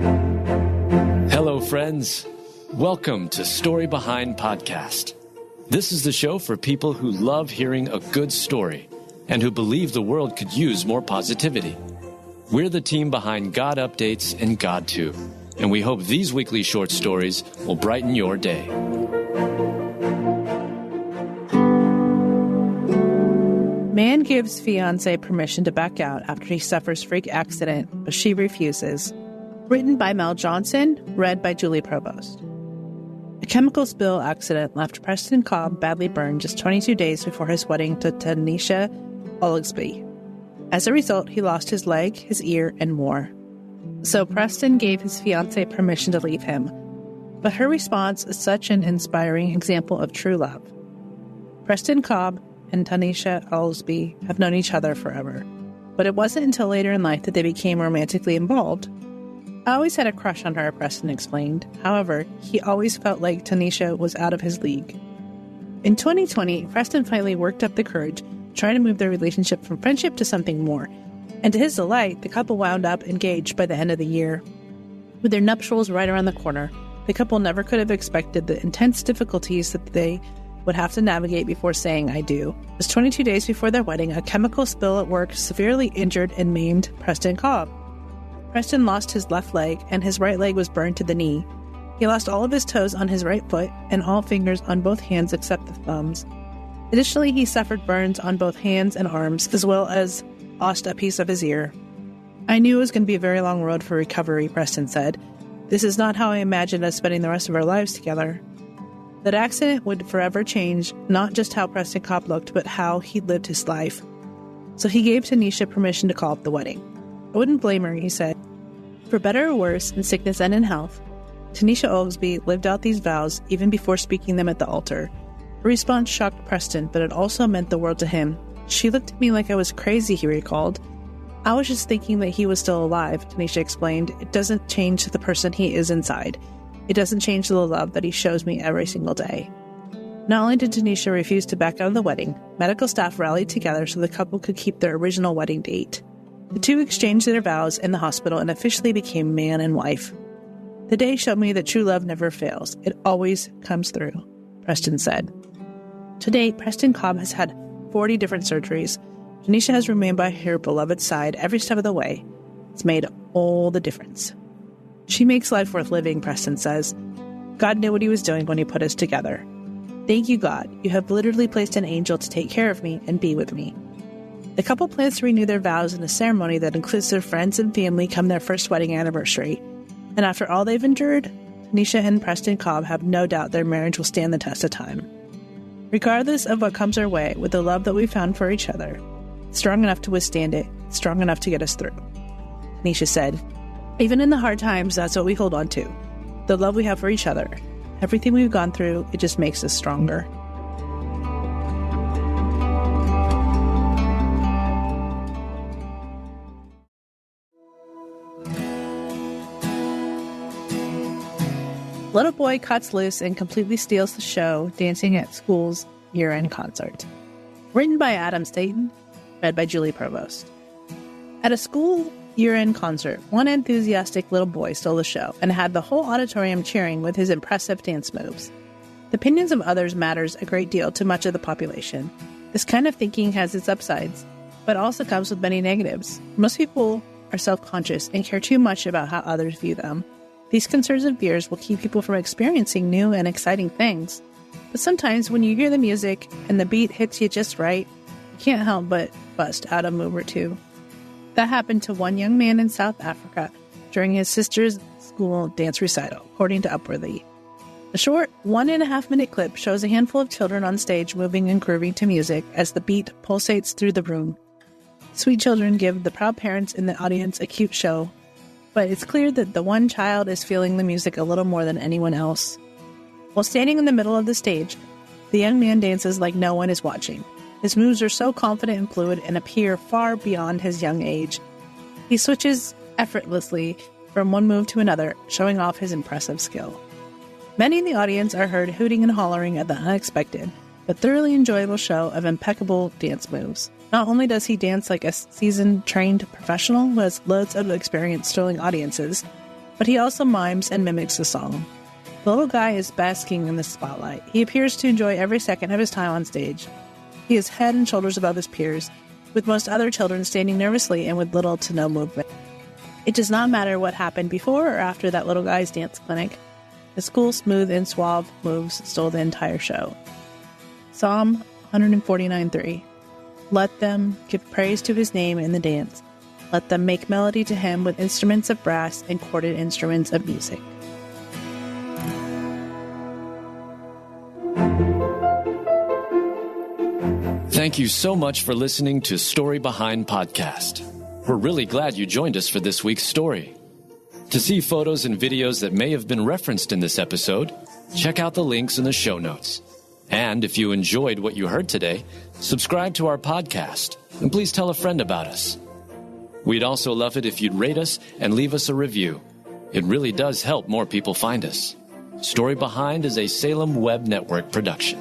Hello, friends. Welcome to Story Behind Podcast. This is the show for people who love hearing a good story and who believe the world could use more positivity. We're the team behind God Updates and God Too, and we hope these weekly short stories will brighten your day. Man gives fiancée permission to back out after he suffers freak accident, but she refuses. Written by Mel Johnson, read by Julie Provost. A chemical spill accident left Preston Cobb badly burned just 22 days before his wedding to Tanisha Oglesby. As a result, he lost his leg, his ear, and more. So Preston gave his fiancée permission to leave him. But her response is such an inspiring example of true love. Preston Cobb and Tanisha Oglesby have known each other forever. But it wasn't until later in life that they became romantically involved. I always had a crush on her, Preston explained. However, he always felt like Tanisha was out of his league. In 2020, Preston finally worked up the courage, trying to move their relationship from friendship to something more. And to his delight, the couple wound up engaged by the end of the year. With their nuptials right around the corner, the couple never could have expected the intense difficulties that they would have to navigate before saying I do. Just 22 days before their wedding, a chemical spill at work severely injured and maimed Preston Cobb. Preston lost his left leg, and his right leg was burned to the knee. He lost all of his toes on his right foot and all fingers on both hands except the thumbs. Additionally, he suffered burns on both hands and arms, as well as lost a piece of his ear. I knew it was going to be a very long road for recovery, Preston said. This is not how I imagined us spending the rest of our lives together. That accident would forever change not just how Preston Cobb looked, but how he lived his life. So he gave Tanisha permission to call up the wedding. I wouldn't blame her, he said. For better or worse, in sickness and in health, Tanisha Oglesby lived out these vows even before speaking them at the altar. Her response shocked Preston, but it also meant the world to him. She looked at me like I was crazy, he recalled. I was just thinking that he was still alive, Tanisha explained. It doesn't change the person he is inside. It doesn't change the love that he shows me every single day. Not only did Tanisha refuse to back out of the wedding, medical staff rallied together so the couple could keep their original wedding date. The two exchanged their vows in the hospital and officially became man and wife. The day showed me that true love never fails. It always comes through, Preston said. To date, Preston Cobb has had 40 different surgeries. Tanisha has remained by her beloved's side every step of the way. It's made all the difference. She makes life worth living, Preston says. God knew what he was doing when he put us together. Thank you, God. You have literally placed an angel to take care of me and be with me. The couple plans to renew their vows in a ceremony that includes their friends and family come their first wedding anniversary. And after all they've endured, Tanisha and Preston Cobb have no doubt their marriage will stand the test of time. Regardless of what comes our way, with the love that we found for each other, strong enough to withstand it, strong enough to get us through. Tanisha said, even in the hard times, that's what we hold on to. The love we have for each other. Everything we've gone through, it just makes us stronger. Little boy cuts loose and completely steals the show, dancing at school's year-end concert. Written by Adam Staten, read by Julie Provost. At a school year-end concert, one enthusiastic little boy stole the show and had the whole auditorium cheering with his impressive dance moves. The opinions of others matters a great deal to much of the population. This kind of thinking has its upsides, but also comes with many negatives. Most people are self-conscious and care too much about how others view them. These concerns and fears will keep people from experiencing new and exciting things. But sometimes when you hear the music and the beat hits you just right, you can't help but bust out a move or two. That happened to one young man in South Africa during his sister's school dance recital, according to Upworthy. The short 1.5-minute clip shows a handful of children on stage moving and grooving to music as the beat pulsates through the room. Sweet children give the proud parents in the audience a cute show, but it's clear that the one child is feeling the music a little more than anyone else. While standing in the middle of the stage, the young man dances like no one is watching. His moves are so confident and fluid and appear far beyond his young age. He switches effortlessly from one move to another, showing off his impressive skill. Many in the audience are heard hooting and hollering at the unexpected, but thoroughly enjoyable show of impeccable dance moves. Not only does he dance like a seasoned, trained professional who has loads of experience stealing audiences, but but he also mimes and mimics the song. The little guy is basking in the spotlight. He appears to enjoy every second of his time on stage. He is head and shoulders above his peers, with most other children standing nervously and with little to no movement. It does not matter what happened before or after that little guy's dance clinic. His cool, smooth, and suave moves stole the entire show. Psalm 149:3. Let them give praise to his name in the dance. Let them make melody to him with instruments of brass and corded instruments of music. Thank you so much for listening to Story Behind Podcast. We're really glad you joined us for this week's story. To see photos and videos that may have been referenced in this episode, check out the links in the show notes. And if you enjoyed what you heard today, subscribe to our podcast, and please tell a friend about us. We'd also love it if you'd rate us and leave us a review. It really does help more people find us. Story Behind is a Salem Web Network production.